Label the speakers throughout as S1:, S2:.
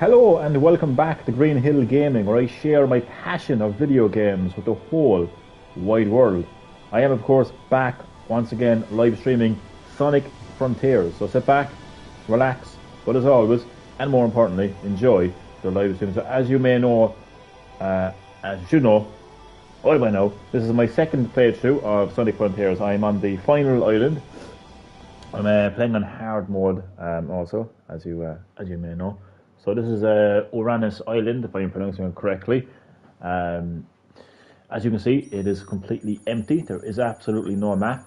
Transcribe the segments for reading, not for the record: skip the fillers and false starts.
S1: Hello and welcome back to Green Hill Gaming, where I share my passion of video games with the whole wide world. I am, of course, back once again live streaming Sonic Frontiers. So sit back, relax, but as always, and more importantly, enjoy the live stream. So as you may know, as you should know, all by now, this is my second playthrough of Sonic Frontiers. I'm on the final island. I'm playing on hard mode also, as you may know. So this is Uranus Island, if I'm pronouncing it correctly. Um, as you can see, it is completely empty. There is absolutely no map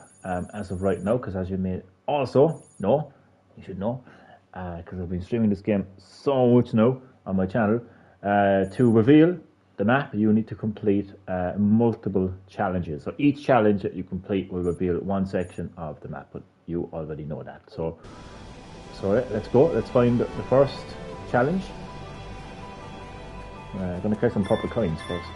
S1: as of right now, because as you may also know, you should know, because I've been streaming this game so much now on my channel. To reveal the map, you need to complete multiple challenges. So each challenge that you complete will reveal one section of the map, but you already know that. So let's go. Let's find the first challenge. I'm going to collect some purple coins first.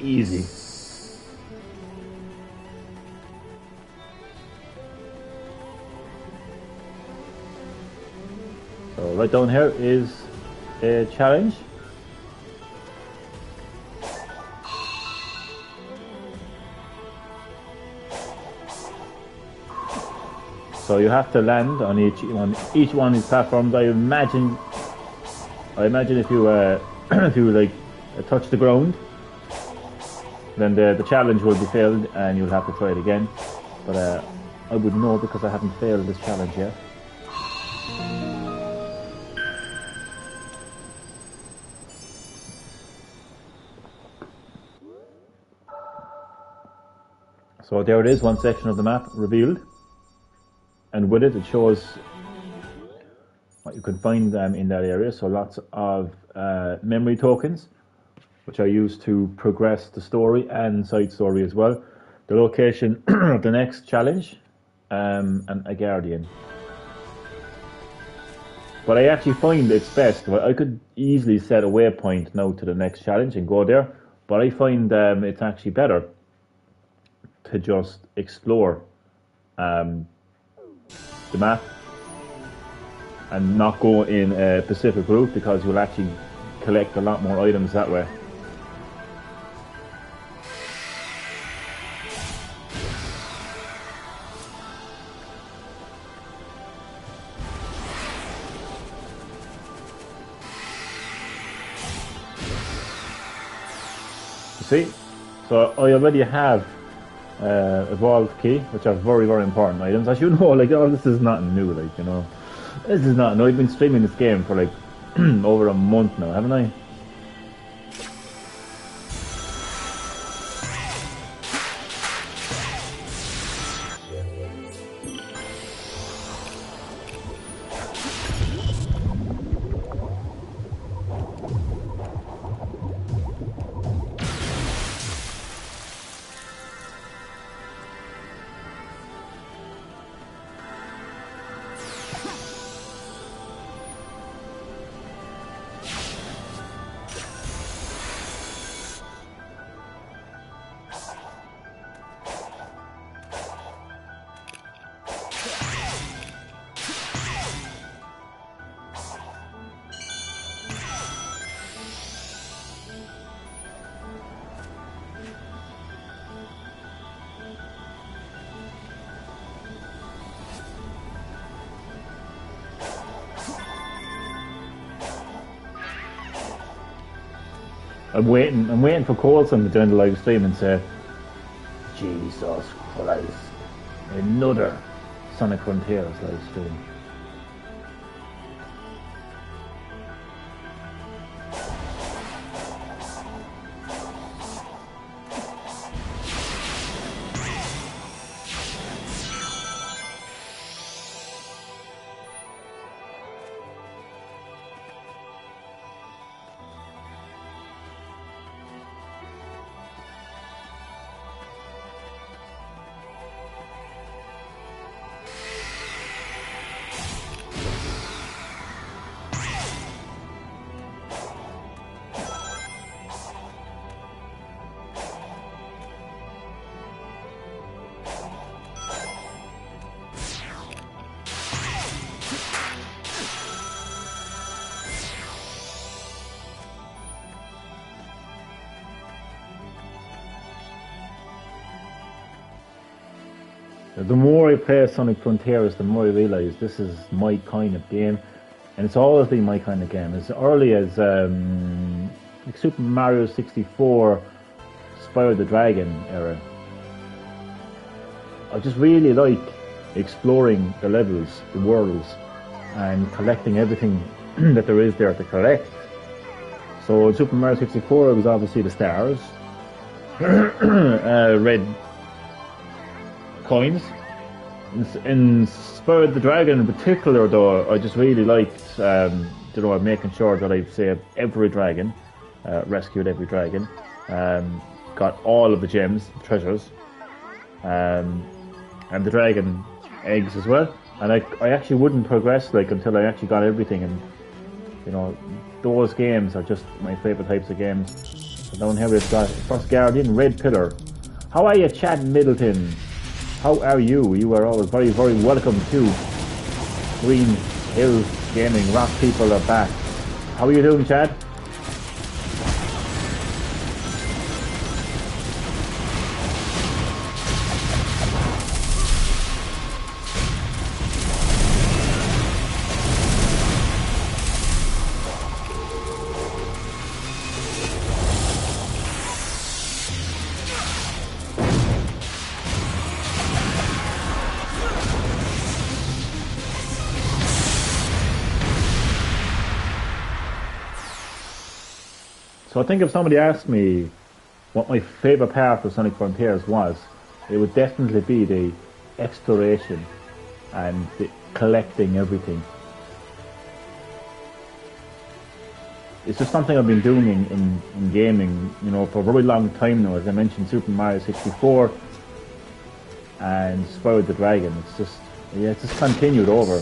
S1: Easy. So right down here is a challenge. So you have to land on each one. Each one is platforms. I imagine if you if you like touch the ground, then the challenge will be failed and you'll have to try it again. But I would know because I haven't failed this challenge yet. So there it is, one section of the map revealed. And with it, it shows what you can find in that area. So lots of memory tokens, which are used to progress the story and side story as well. The location of the next challenge, and a guardian. But I actually find it's best. I could easily set a waypoint now to the next challenge and go there, but I find it's actually better to just explore the map and not go in a specific route, because you'll actually collect a lot more items that way. See, so I already have evolved key, which are very, very important items. As you know, like, oh, this is nothing new, like, you know, this is not new. I've been streaming this game for like over a month now, haven't I? I'm waiting for Colson to join the live stream and say, Jesus Christ. Another Sonic Frontiers live stream. The more I play Sonic Frontiers, the more I realise this is my kind of game, and it's always been my kind of game. As early as like Super Mario 64, Spyro the Dragon era, I just really like exploring the levels, the worlds, and collecting everything that there is there to collect. So in Super Mario 64, it was obviously the stars, red coins. In Spyro the Dragon in particular, though, I just really liked, making sure that I've saved every dragon, rescued every dragon, got all of the gems, treasures, and the dragon eggs as well. And I actually wouldn't progress until I actually got everything. And those games are just my favourite types of games. So down here we've got First Guardian, Red Pillar. How are you, Chad Middleton? How are you? You are always very, very welcome to Green Hill Gaming. Rock people are back. How are you doing, Chad? So I think if somebody asked me what my favourite part of Sonic Frontiers was, it would definitely be the exploration and the collecting everything. It's just something I've been doing in gaming, for a very long time now. As I mentioned, Super Mario 64 and Spyro the Dragon. It's just continued over.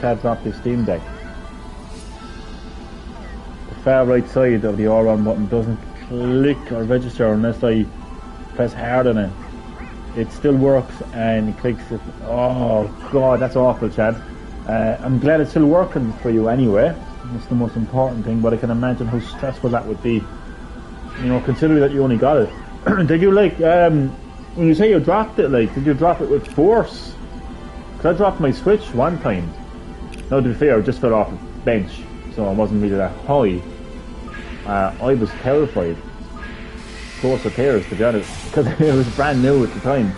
S1: Chad's off his Steam Deck. The far right side of the R1 button doesn't click or register unless I press hard on it. It still works and it clicks it. Oh god, that's awful, Chad. I'm glad it's still working for you anyway. That's the most important thing, but I can imagine how stressful that would be. Considering that you only got it. Did you when you say you dropped it, did you drop it with force? Because I dropped my Switch one time. Now, to be fair, I just fell off a bench, so I wasn't really that high. I was terrified. Close to tears, to be honest, because it was brand new at the time.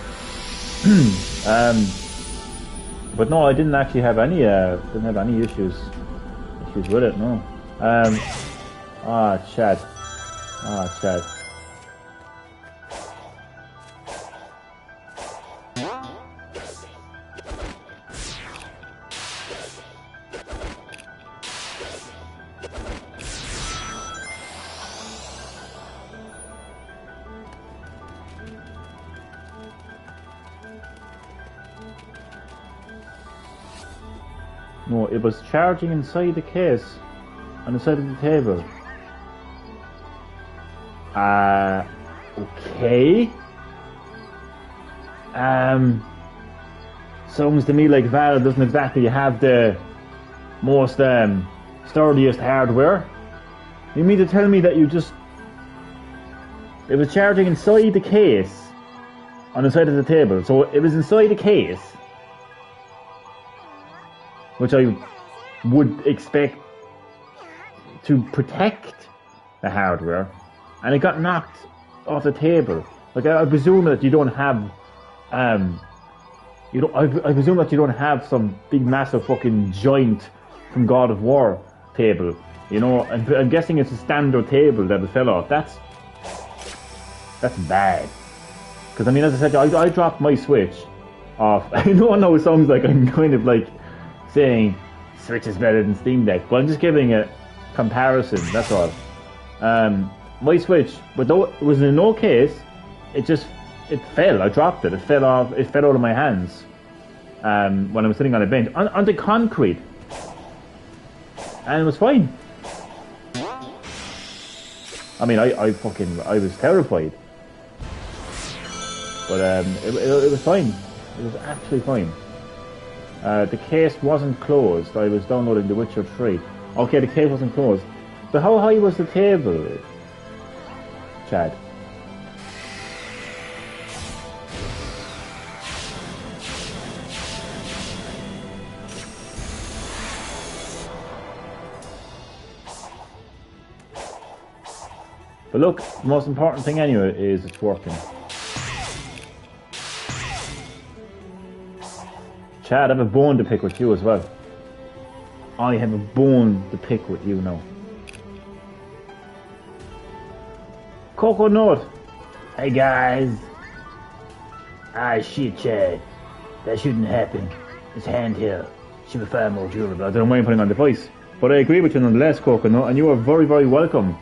S1: But no, I didn't actually have any issues with it, no. Chad. Chad. No, it was charging inside the case, on the side of the table. Okay. Sounds to me like Valve doesn't exactly have the most sturdiest hardware. You mean to tell me that you just... It was charging inside the case on the side of the table. So it was inside the case, which I would expect to protect the hardware, and it got knocked off the table. Like I presume that you don't have, I presume that you don't have some big massive fucking giant from God of War table. You know, I'm guessing it's a standard table that it fell off. That's bad. Because I mean, as I said, I dropped my Switch off. I know it sounds like I'm kind of like saying Switch is better than Steam Deck, but I'm just giving a comparison. That's all. My Switch, but though it was in no case, it fell. I dropped it. It fell off. It fell out of my hands when I was sitting on a bench on the concrete, and it was fine. I mean, I was terrified, but it was fine. It was actually fine. The case wasn't closed. I was downloading The Witcher 3. Okay, the case wasn't closed. But how high was the table, Chad? But look, the most important thing anyway is it's working. Chad, I have a bone to pick with you as well. I have a bone to pick with you now. Coco Nut. Hey guys. Ah shit, Chad. That shouldn't happen. It's handheld. Should be far more durable. I don't mind putting on the voice. But I agree with you nonetheless, Coco Nut, and you are very, very welcome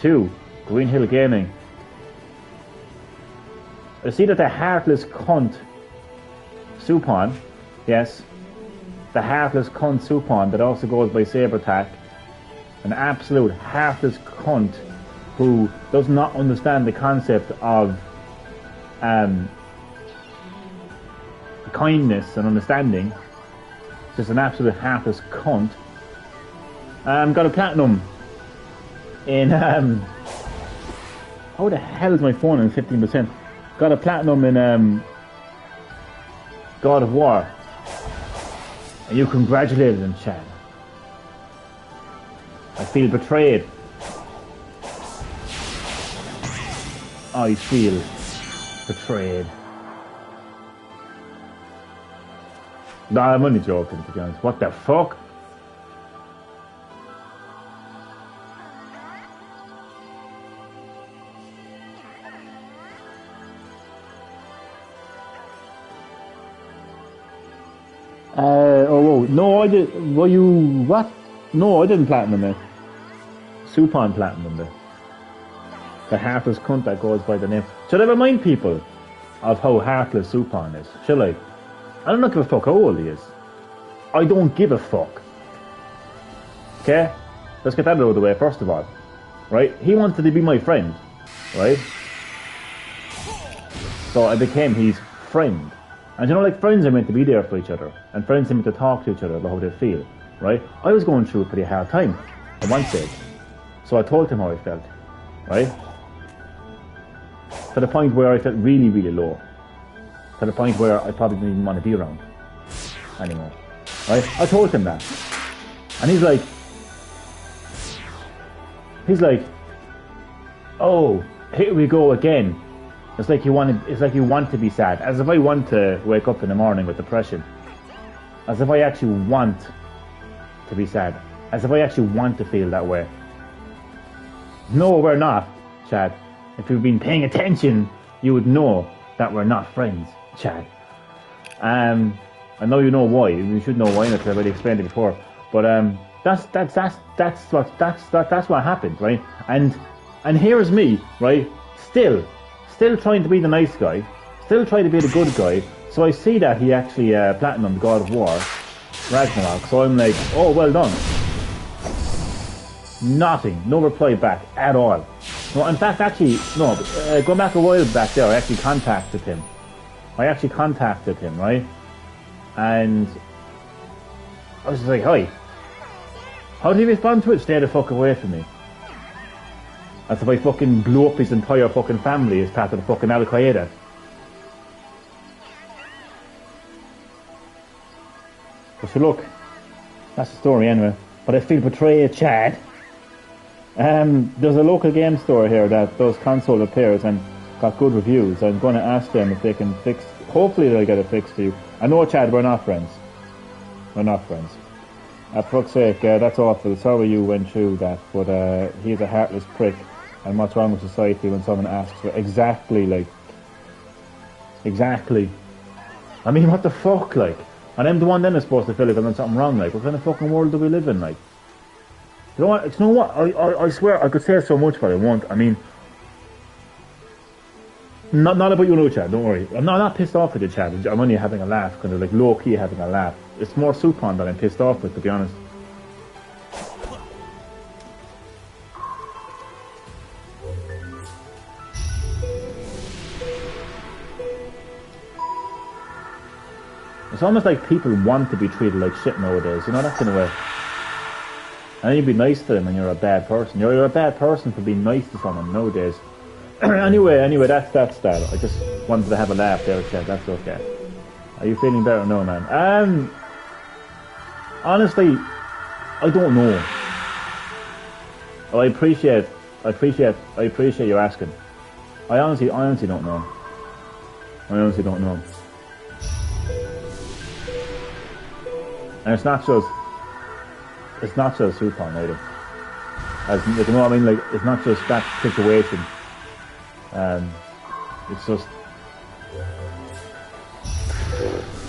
S1: to Green Hill Gaming. I see that the heartless cunt Supon, yes, the heartless cunt Supon that also goes by Sabertac, an absolute heartless cunt who does not understand the concept of kindness and understanding, just an absolute heartless cunt. Got a platinum in how the hell is my phone in 15%? Got a platinum in God of War. And you congratulated him, Chad. I feel betrayed. I feel betrayed. No, I'm only joking, to be honest. What the fuck? No, I did. Were you what? No, I didn't platinum it. Supon platinum it. The heartless cunt that goes by the name. Should I remind people of how heartless Supon is? Shall I? I don't give a fuck how old he is. I don't give a fuck. Okay? Let's get that out of the way first of all. Right? He wanted to be my friend. Right? So I became his friend. And you know, like, friends are meant to be there for each other, and friends are meant to talk to each other about how they feel, right? I was going through a pretty hard time at one stage, so I told him how I felt, right? To the point where I felt really, really low, to the point where I probably didn't even want to be around anymore, right? I told him that, and he's like, oh, here we go again. It's like you want to be sad. As if I want to wake up in the morning with depression. As if I actually want to be sad. As if I actually want to feel that way. No, we're not, Chad. If you've been paying attention, you would know that we're not friends, Chad. I know you know why. You should know why, because I've already explained it before. But that's what happened, right? And here's me, right? Still trying to be the nice guy, still trying to be the good guy. So I see that he actually platinumed God of War Ragnarok. So I'm like, oh, well done. Nothing, no reply back at all. No, in fact, actually, no. Going back a while back there, I actually contacted him. Right? And I was just like, hi. How did he respond to it? Stay the fuck away from me. As if I fucking blew up his entire fucking family as part of the fucking Al Qaeda. But so look, that's the story anyway. But I feel betrayed, Chad. There's a local game store here that does console repairs and got good reviews. I'm going to ask them if they can fix. Hopefully they'll get it fixed for you. I know, Chad, we're not friends. We're not friends. For fuck's sake, that's awful. Sorry you went through that, but he's a heartless prick. And what's wrong with society when someone asks for exactly. I mean, what the fuck, like? And I'm the one then is supposed to feel like I've done something wrong, like. What kind of fucking world do we live in, like? You know what? I swear I could say so much, but I won't. I mean, not about you, no, Chad. Don't worry. I'm not pissed off with you, Chad. I'm only having a laugh, kind of like low key having a laugh. It's more Supon that I'm pissed off with, to be honest. It's almost like people want to be treated like shit nowadays. You know, that kind of way. And you'd be nice to them and you're a bad person. You're a bad person for being nice to someone nowadays. anyway, that's that. I just wanted to have a laugh there, Chad. That's okay. Are you feeling better? No, man. Honestly, I don't know. I appreciate you asking. I honestly don't know. I honestly don't know. And it's not just Supon either. As you know what I mean, like it's not just that situation. It's just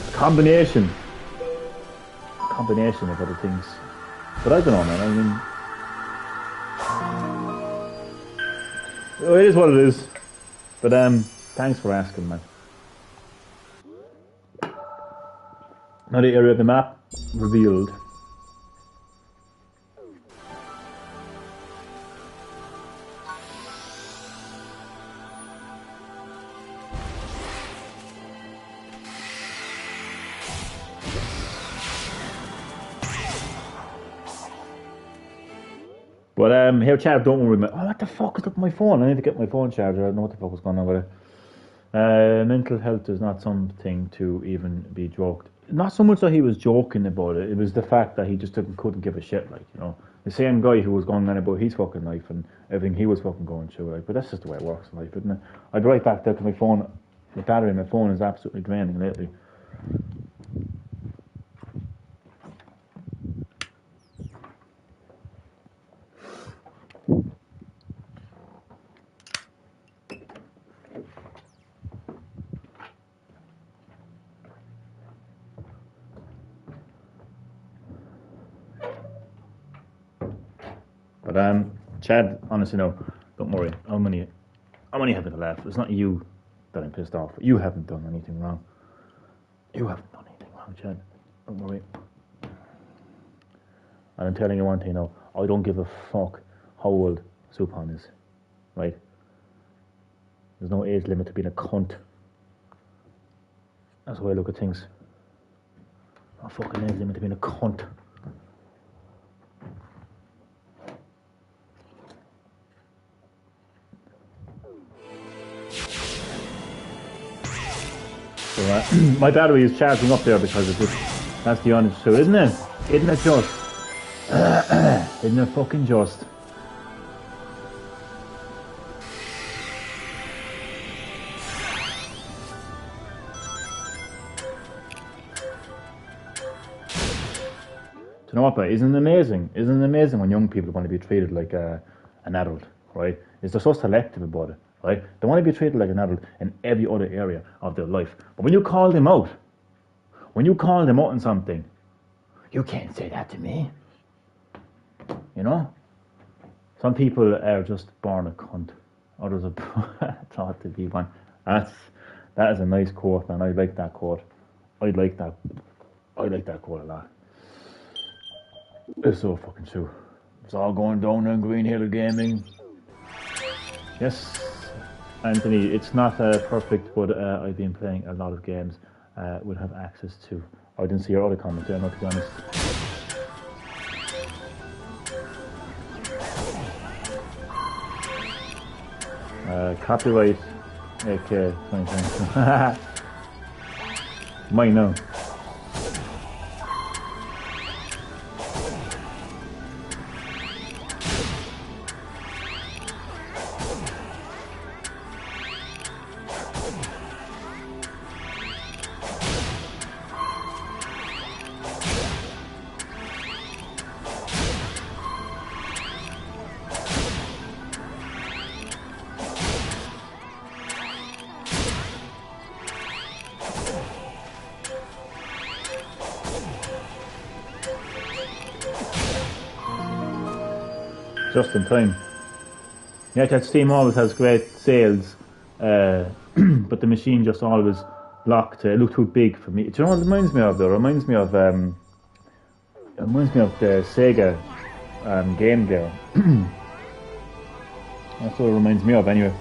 S1: a combination of other things. But I don't know, man. I mean, it is what it is. But thanks for asking, man. Now the area of the map revealed. But here, Chad, don't worry. Oh, what the fuck is up with my phone? I need to get my phone charger. I don't know what the fuck was going on with it. Mental health is not something to even be joked. Not so much that he was joking about it. It was the fact that he just couldn't give a shit. Like, you know, the same guy who was going on about his fucking life and everything he was fucking going through. Like, but that's just the way it works in life, isn't it? I'd right back there to my phone. The battery in my phone is absolutely draining lately. But Chad, honestly, no, don't worry. I'm only having a laugh. It's not you that I'm pissed off. You haven't done anything wrong. You haven't done anything wrong, Chad. Don't worry. And I'm telling you one thing now. I don't give a fuck how old Supon is. Right? There's no age limit to being a cunt. That's the way I look at things. No fucking age limit to being a cunt. So, my battery is charging up there because of this. That's the honest truth, isn't it? Isn't it just? Isn't it fucking just? Do you know what, but isn't it amazing? Isn't it amazing when young people want to be treated like an adult, right? They're so selective about it, right? They want to be treated like an adult in every other area of their life. But when you call them out on something, you can't say that to me. You know? Some people are just born a cunt. Others are thought to be one. That is a nice quote, man. I like that quote. I like that quote a lot. It's so fucking true. It's all going down on Green Hill Gaming. Yes, Anthony, it's not perfect, but I've been playing a lot of games we'll have access to. I didn't see your other comment there, not to be honest. Copyright AK 2020. Mine now. Just in time. Yeah, that Steam always has great sales, but the machine just always locked. It looked too big for me. Do you know what it reminds me of though? It reminds me of the Sega Game Gear. That's what it reminds me of anyway.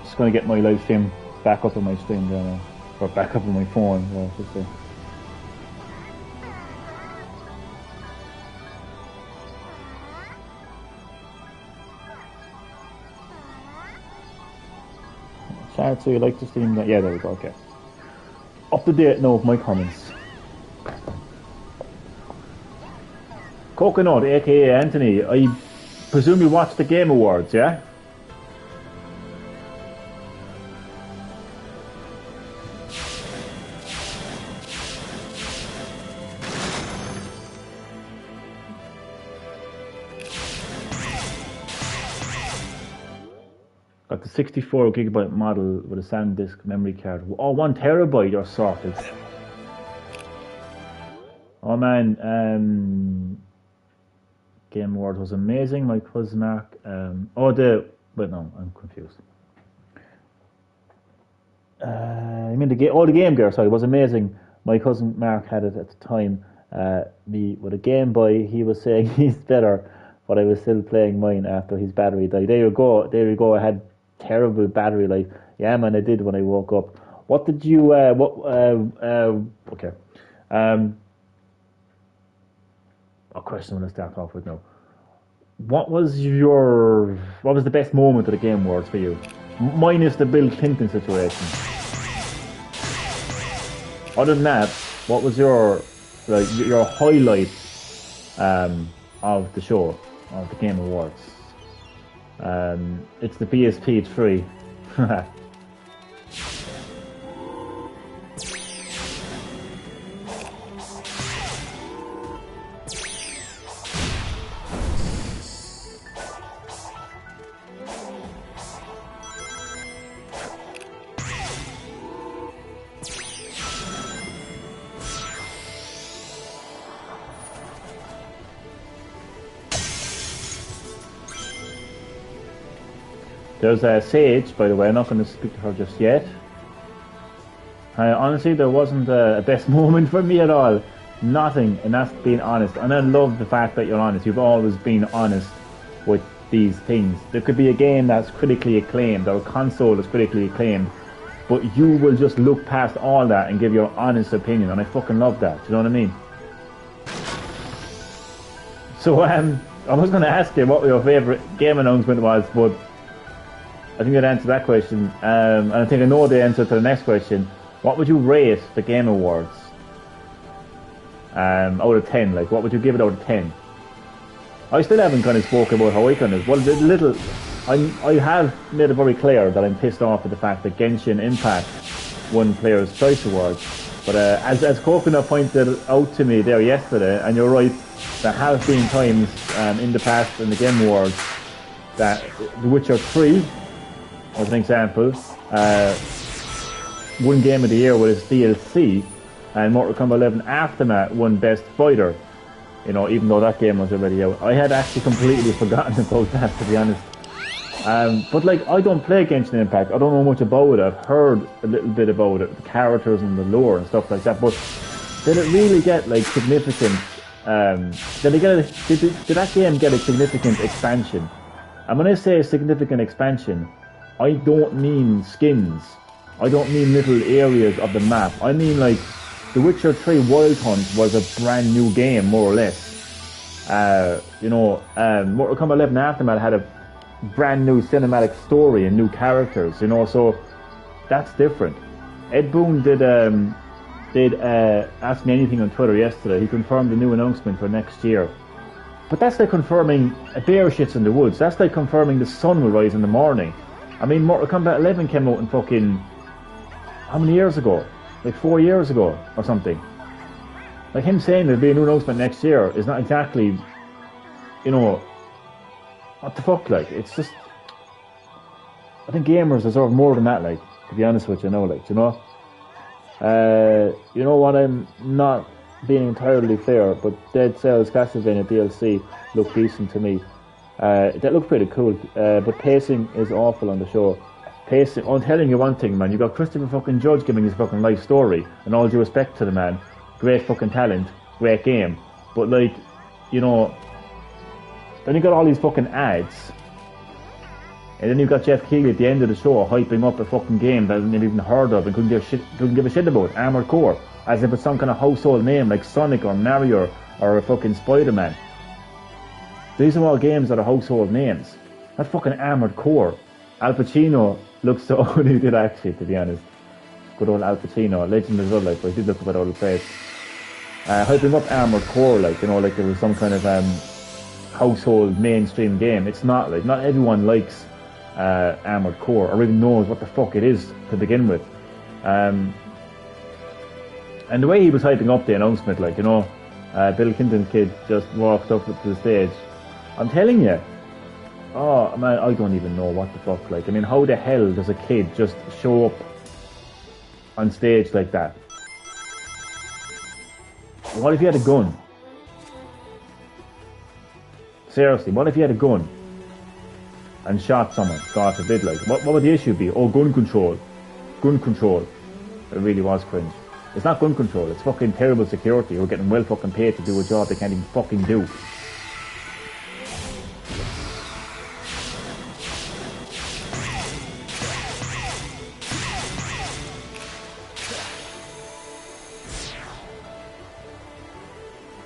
S1: Just going to get my live stream back up on my stream there now. Or back up on my phone, I should say. Chad, so you like to stream that? Yeah, there we go, okay. Up to date now with my comments. Coconut, aka Anthony, I presume you watched the Game Awards, yeah? Got the 64 gigabyte model with a SanDisk memory card. Oh, 1 terabyte or sorted. Oh man, Game Awards was amazing. My cousin Mark. Wait, no, I'm confused. I mean the Game Gear. Sorry, was amazing. My cousin Mark had it at the time. Me with a Game Boy. He was saying he's better, but I was still playing mine after his battery died. There you go. There you go. I had terrible battery life. Yeah, man, I did when I woke up. What did you? Okay. A question I'm going to start off with now. What was the best moment of the Game Awards for you? Minus the Bill Clinton situation. Other than that, what was your highlight of the show, of the Game Awards? It's the PSP 3. There's Sage, by the way. I'm not going to speak to her just yet. Honestly, there wasn't a best moment for me at all. Nothing, and that's being honest. And I love the fact that you're honest. You've always been honest with these things. There could be a game that's critically acclaimed, or a console that's critically acclaimed, but you will just look past all that and give your honest opinion, and I fucking love that. Do you know what I mean? So, I was going to ask you what your favourite game announcement was, but I think that answered that question, and I think I know the answer to the next question. What would you rate the Game Awards out of 10? Like, what would you give it out of 10? I still haven't kind of spoken about how I kind of... Well, I have made it very clear that I'm pissed off at the fact that Genshin Impact won Player's Choice Awards. But as Coconut pointed out to me there yesterday, and you're right, there have been times in the past in the Game Awards that The Witcher 3, as an example, won Game of the Year with its DLC, and Mortal Kombat 11 Aftermath won Best Fighter. You know, even though that game was already out. I had actually completely forgotten about that, to be honest. But like, I don't play Genshin Impact. I don't know much about it. I've heard a little bit about it, the characters and the lore and stuff like that. But did it really get like significant? Did that game get a significant expansion? And when I say a significant expansion, I don't mean skins. I don't mean little areas of the map. I mean like The Witcher 3 Wild Hunt was a brand new game, more or less. Mortal Kombat 11 Aftermath had a brand new cinematic story and new characters, so that's different. Ed Boon did ask me anything on Twitter yesterday. He confirmed the new announcement for next year. But that's like confirming a bear shits in the woods. That's like confirming the sun will rise in the morning. I mean, Mortal Kombat 11 came out in fucking... how many years ago? Like 4 years ago or something. Like him saying there'll be a new announcement next year is not exactly, what the fuck, like, it's just... I think gamers deserve more than that, like, to be honest with you, you know what, I'm not being entirely fair, but Dead Cells Castlevania DLC looked decent to me. That looked pretty cool, but pacing is awful on the show. Pacing, I'm telling you one thing, man, you got Christopher fucking Judge giving his fucking life story, and all due respect to the man, great fucking talent, great game, but like, then you got all these fucking ads, and then you've got Jeff Keighley at the end of the show hyping up a fucking game that I've never even heard of and couldn't give a shit about, Armored Core, as if it's some kind of household name like Sonic or Mario or a fucking Spider-Man. These are all games that are household names. Not fucking Armored Core. Al Pacino looks so old, he did actually, to be honest. Good old Al Pacino, legend as well, like, but he did look a bit out of place. Hyping up Armored Core, like there was some kind of household mainstream game. It's not, like, not everyone likes Armored Core or even knows what the fuck it is to begin with. And the way he was hyping up the announcement, like, Bill Clinton's kid just walked up to the stage. I'm telling you, oh man, I don't even know what the fuck, like, I mean, how the hell does a kid just show up on stage like that? What if you had a gun? Seriously, what if you had a gun and shot someone, God forbid, like, what would the issue be? Oh, gun control. Gun control. It really was cringe. It's not gun control, it's fucking terrible security who are getting well fucking paid to do a job they can't even fucking do.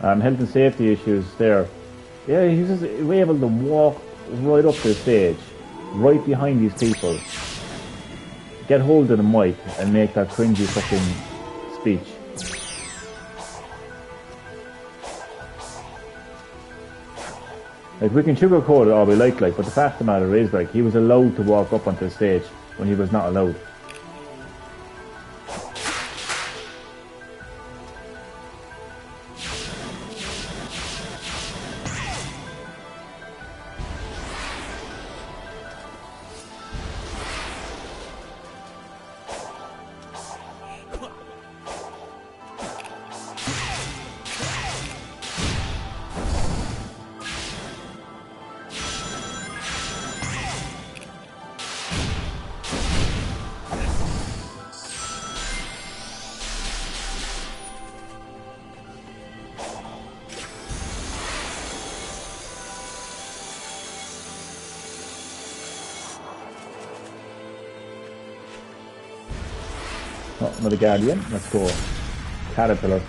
S1: Health and safety issues there. Yeah, he was able to walk right up to the stage, right behind these people, get hold of the mic and make that cringy fucking speech. Like, we can sugarcoat it all we like, but the fact of the matter is, like, he was allowed to walk up onto the stage when he was not allowed. Oh, another Guardian. Let's go. Caterpillar.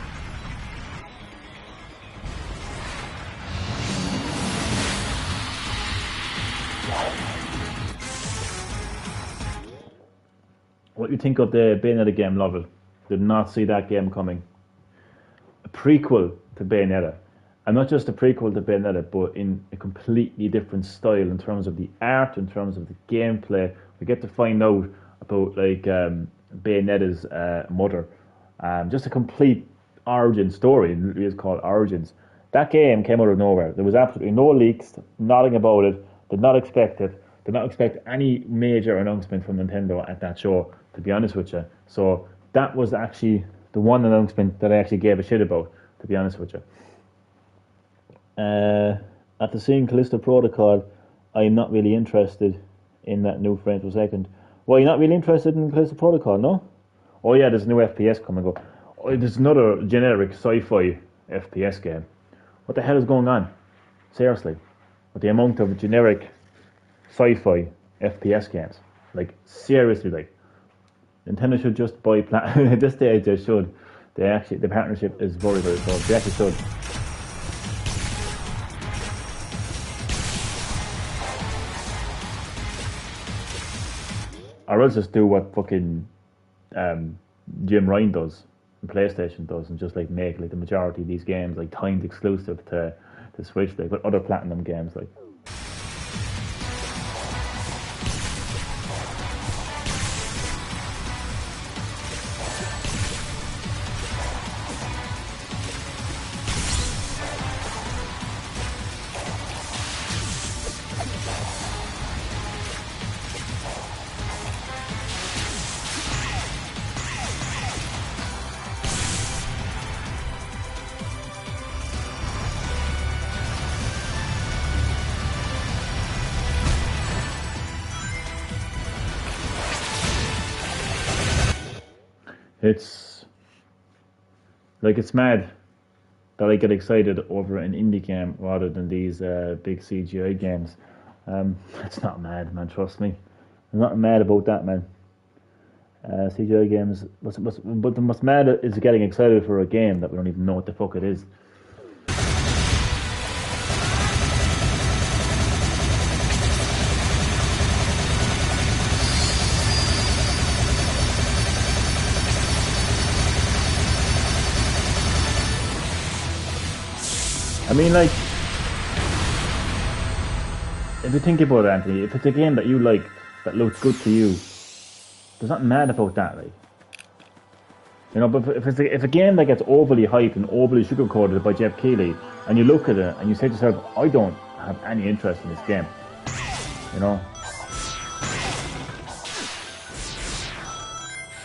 S1: What do you think of the Bayonetta game, Lovell? Did not see that game coming. A prequel to Bayonetta. And not just a prequel to Bayonetta, but in a completely different style in terms of the art, in terms of the gameplay. We get to find out about, like, Bayonetta's mother. Just a complete origin story. It really is called Origins. That game came out of nowhere. There was absolutely no leaks, nothing about it. Did not expect it. Did not expect any major announcement from Nintendo at that show, to be honest with you. So that was actually the one announcement that I actually gave a shit about, to be honest with you. After seeing Callisto Protocol, I'm not really interested in that new frame per second. Well, you're not really interested in Callisto Protocol, no? Oh yeah, there's a new FPS coming up. Oh, there's another generic sci-fi FPS game. What the hell is going on? Seriously. With the amount of generic sci-fi FPS games. Like, seriously, like. Nintendo should just buy at this stage they should. the partnership is very, very close. They actually should. Or else just do what fucking Jim Ryan does, and PlayStation does, and just like make like the majority of these games like timed exclusive to Switch, like, but other Platinum games like. It's mad that I get excited over an indie game rather than these big CGI games. It's not mad, man. Trust me, I'm not mad about that, man. CGI games, but the most mad is getting excited for a game that we don't even know what the fuck it is. I mean, like, if you think about it, Anthony, if it's a game that you like, that looks good to you, there's nothing mad about that, like. You know, but if a game that gets overly hyped and overly sugarcoated by Jeff Keighley, and you look at it and you say to yourself, I don't have any interest in this game, you know.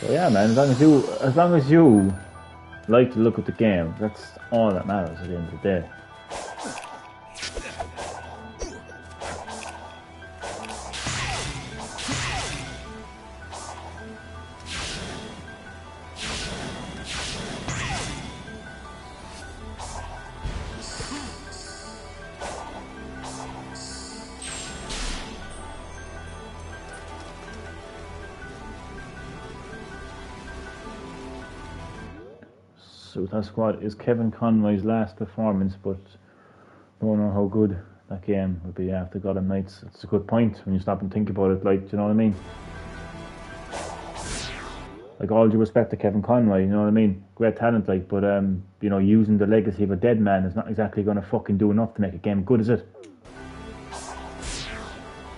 S1: So yeah, man, as long as you like to look at the game, that's all that matters at the end of the day. Suicide Squad is Kevin Conroy's last performance, but I don't know how good that game would be after Gotham Knights. It's a good point when you stop and think about it, like, do you know what I mean? Like, all due respect to Kevin Conroy, you know what I mean? Great talent, like, but, you know, using the legacy of a dead man is not exactly going to fucking do enough to make a game good, is it?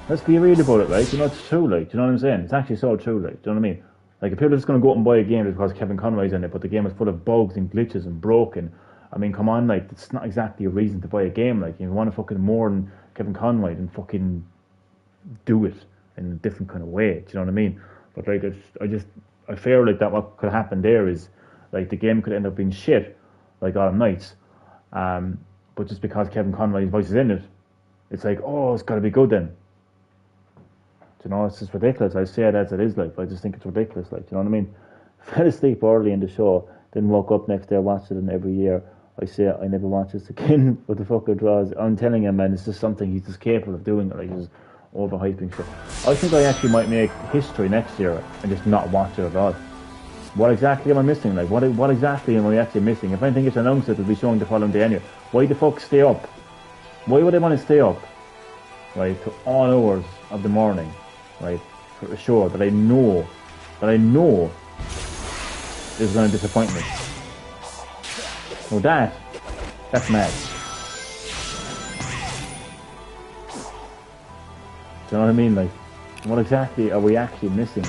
S1: Let's be real about it, like, you know, it's true, like, do you know what I'm saying? It's actually so true, like, do you know what I mean? Like, if people are just going to go out and buy a game because Kevin Conroy's in it, but the game is full of bugs and glitches and broken, I mean, come on, like, it's not exactly a reason to buy a game. Like, you want to fucking more than Kevin Conroy, then fucking do it in a different kind of way, do you know what I mean? But, like, I fear, like, that what could happen there is, like, the game could end up being shit, like Autumn Nights, but just because Kevin Conroy's voice is in it, it's like, oh, it's got to be good then. You know, it's just ridiculous. I say it as it is, like, but I just think it's ridiculous, like, you know what I mean? Fell asleep early in the show, then woke up next day, watched it, and every year I say I never watch this again, but the fucker draws. I'm telling him, man, it's just something he's just capable of doing, like, he's overhyping shit. I think I actually might make history next year and just not watch it at all. What exactly am I missing? Like, what exactly am I actually missing? If anything gets announced, it will be showing the following day anyway. Why the fuck stay up? Why would I want to stay up, right, to all hours of the morning, right, for a show that I know is going to disappoint me? Well, that's mad. Do you know what I mean? Like, what exactly are we actually missing?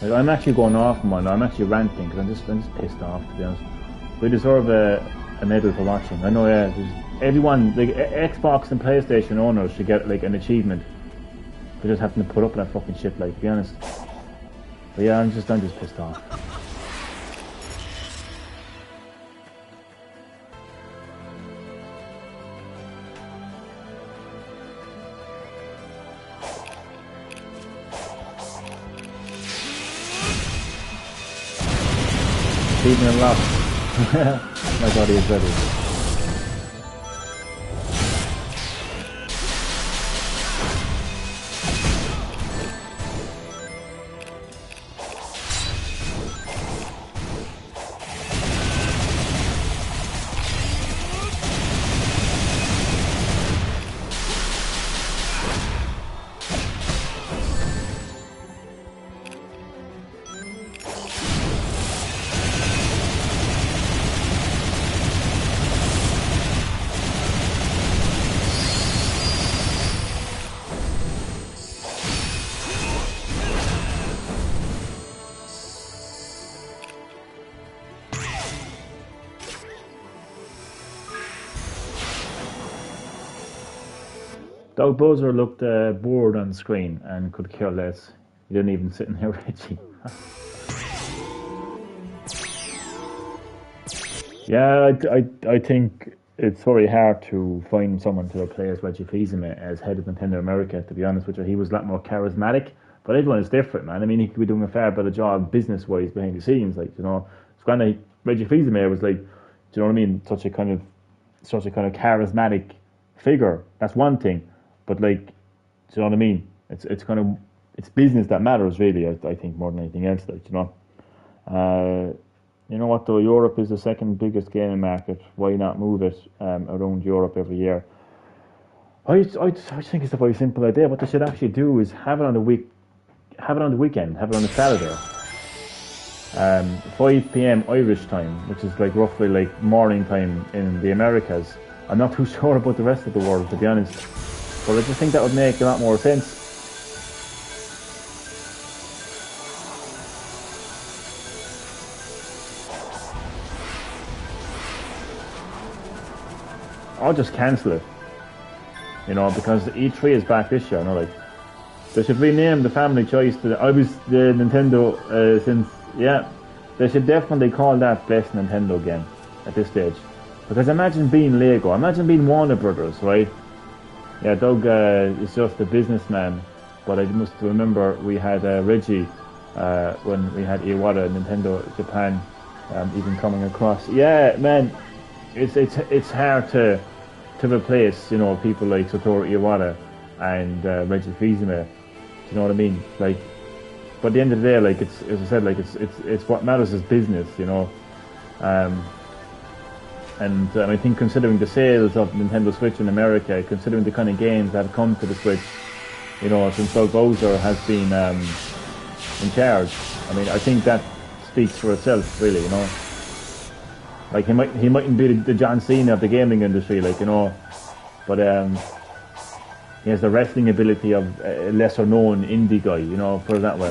S1: Like, I'm actually going off on one. I'm actually ranting because I'm just pissed off, to be honest. We deserve a medal for watching. I know, yeah. Everyone, like Xbox and PlayStation owners, should get like an achievement for just having to put up with that fucking shit. Like, to be honest. But yeah, I'm just pissed off. Beaten and lost. My body is ready. Doug Buzzer looked bored on screen and could care less. He didn't even sit in there, Reggie. Yeah, I think it's very hard to find someone to replace Reggie Fils-Aimé as head of Nintendo America, to be honest with you. He was a lot more charismatic, but everyone is different, man. I mean, he could be doing a far better job business-wise behind the scenes, like, you know. It's kind of, Reggie Fils-Aimé was like, do you know what I mean? Such a kind of charismatic figure. That's one thing, but like, do you know what I mean? It's kind of, it's business that matters, really, I think, more than anything else, like, you know. You know what though, Europe is the second biggest gaming market. Why not move it around Europe every year? I think it's a very simple idea. What they should actually do is have it on the weekend, have it on a Saturday, 5 p.m. Irish time, which is like roughly like morning time in the Americas. I'm not too sure about the rest of the world, to be honest, but I just think that would make a lot more sense. I'll just cancel it, you know, because E3 is back this year. You know, like, they should rename the family choice to the Nintendo they should definitely call that best Nintendo game at this stage. Because imagine being Lego, imagine being Warner Brothers, right? Yeah, Doug is just a businessman, but I must remember we had Reggie when we had Iwata, Nintendo Japan, even coming across. Yeah, man. It's hard to replace, you know, people like Satoru Iwata and Reggie Fils-Aimé. Do you know what I mean? Like, but at the end of the day, like, it's, as I said, like, it's what matters is business, you know. And I think considering the sales of Nintendo Switch in America, considering the kind of games that have come to the Switch, you know, since Doug Bowser has been in charge, I mean, I think that speaks for itself, really, you know. Like, he mightn't be the John Cena of the gaming industry, like, you know, but he has the wrestling ability of a lesser known indie guy, you know, put it that way.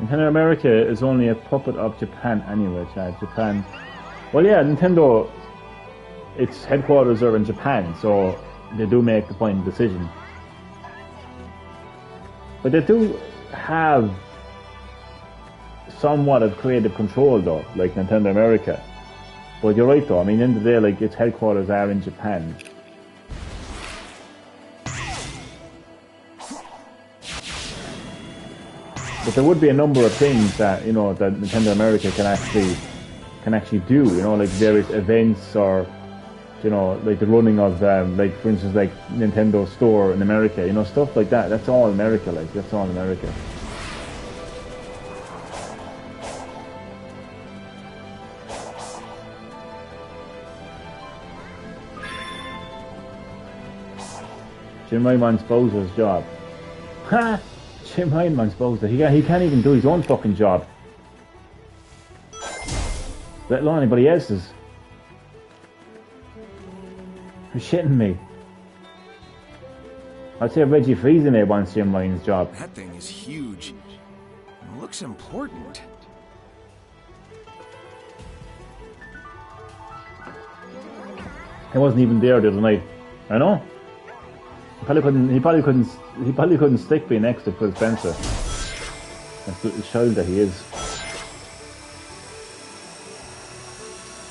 S1: Nintendo America is only a puppet of Japan anyway, Chad. Japan. Well, yeah, Nintendo, its headquarters are in Japan, so they do make the final decision. But they do have somewhat of creative control, though, like Nintendo America. But you're right, though. I mean, in the day, like, its headquarters are in Japan. But there would be a number of things that, you know, that Nintendo America can actually do, you know, like various events, or, you know, like the running of like, for instance, like Nintendo Store in America, you know, stuff like that. That's all America, like, that's all America. Jim Ryan Bowser's job. Ha! Jim Ryan Bowser. He can't even do his own fucking job, let alone anybody else's. You're shitting me. I'd say Reggie Fils-Aimé wants Jim Ryan's job.
S2: That thing is huge. It looks important.
S1: He wasn't even there the other night. I know. He probably couldn't stick being next to Phil Spencer. That's the child that he is.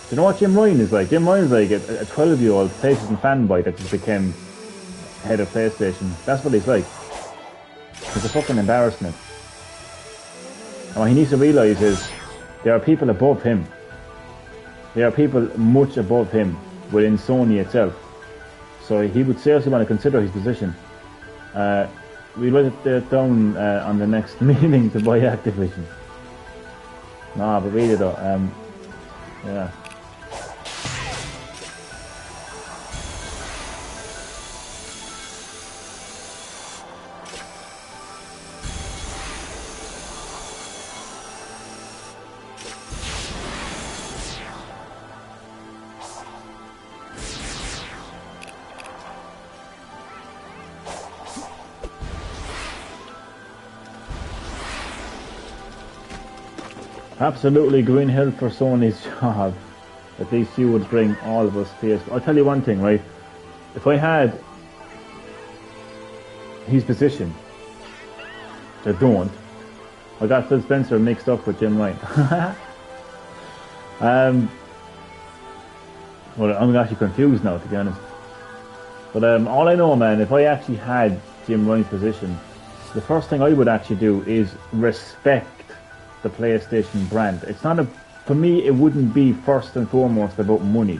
S1: Do you know what Jim Ryan is like? Jim Ryan's like a 12-year-old PlayStation fanboy that just became head of PlayStation. That's what he's like. He's a fucking embarrassment. And what he needs to realise is there are people above him. There are people much above him within Sony itself. So he would seriously want to consider his position. We write it down on the next meeting to buy Activision. Nah, but really though, yeah. Absolutely Green Hill for Sony's job. At least you would bring all of us PS. I'll tell you one thing, right? If I had his position, I don't. I got Phil Spencer mixed up with Jim Ryan. Well, I'm actually confused now, to be honest. But all I know, man, if I actually had Jim Ryan's position, the first thing I would actually do is respect the PlayStation brand. It's not a, for me, it wouldn't be first and foremost about money.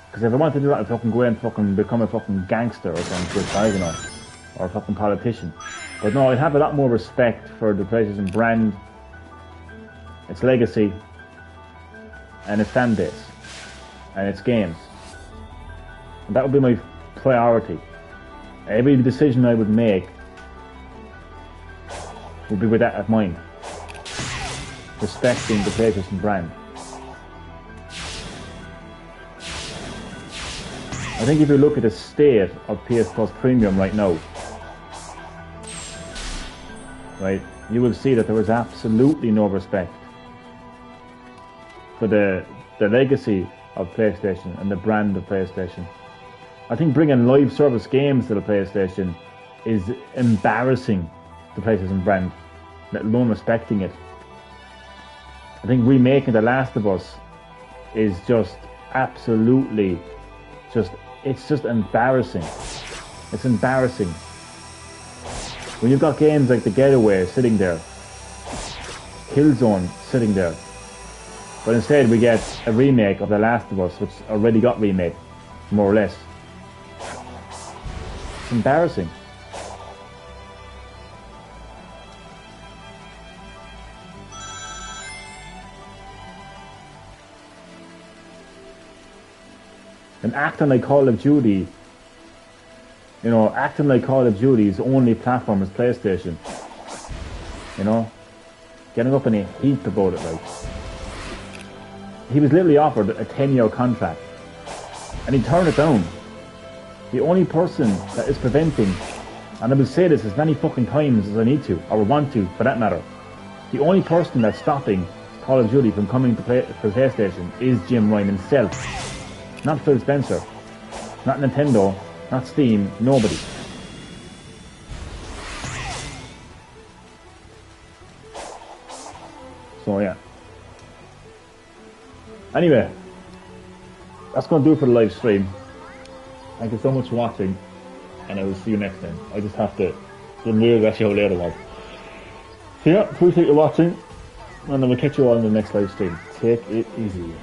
S1: Because if I wanted to do that, I'd fucking go out and fucking become a fucking gangster or something, I don't know, or a fucking politician. But no, I'd have a lot more respect for the PlayStation brand, its legacy, and its fan base, and its games. And that would be my priority. Every decision I would make would be with that in mind. Respecting the PlayStation brand. I think if you look at the state of PS Plus Premium right now, right, you will see that there is absolutely no respect for the legacy of PlayStation and the brand of PlayStation. I think bringing live service games to the PlayStation is embarrassing the PlayStation brand, let alone respecting it. I think remaking The Last of Us is just absolutely it's just embarrassing. It's embarrassing. When you've got games like The Getaway sitting there, Killzone sitting there, but instead we get a remake of The Last of Us, which already got remade, more or less. It's embarrassing. And acting like Call of Duty, you know, acting like Call of Duty's only platform is PlayStation. You know, getting up in a heap about it, like. He was literally offered a 10-year contract, and he turned it down. The only person that is preventing, and I will say this as many fucking times as I need to, or want to, for that matter, the only person that's stopping Call of Duty from coming to PlayStation is Jim Ryan himself. Not Phil Spencer, not Nintendo, not Steam, nobody. So yeah. Anyway, that's going to do it for the live stream. Thank you so much for watching, and I will see you next time. I just have to remove actually how late it was. So yeah, appreciate you watching, and I will catch you all in the next live stream. Take it easy.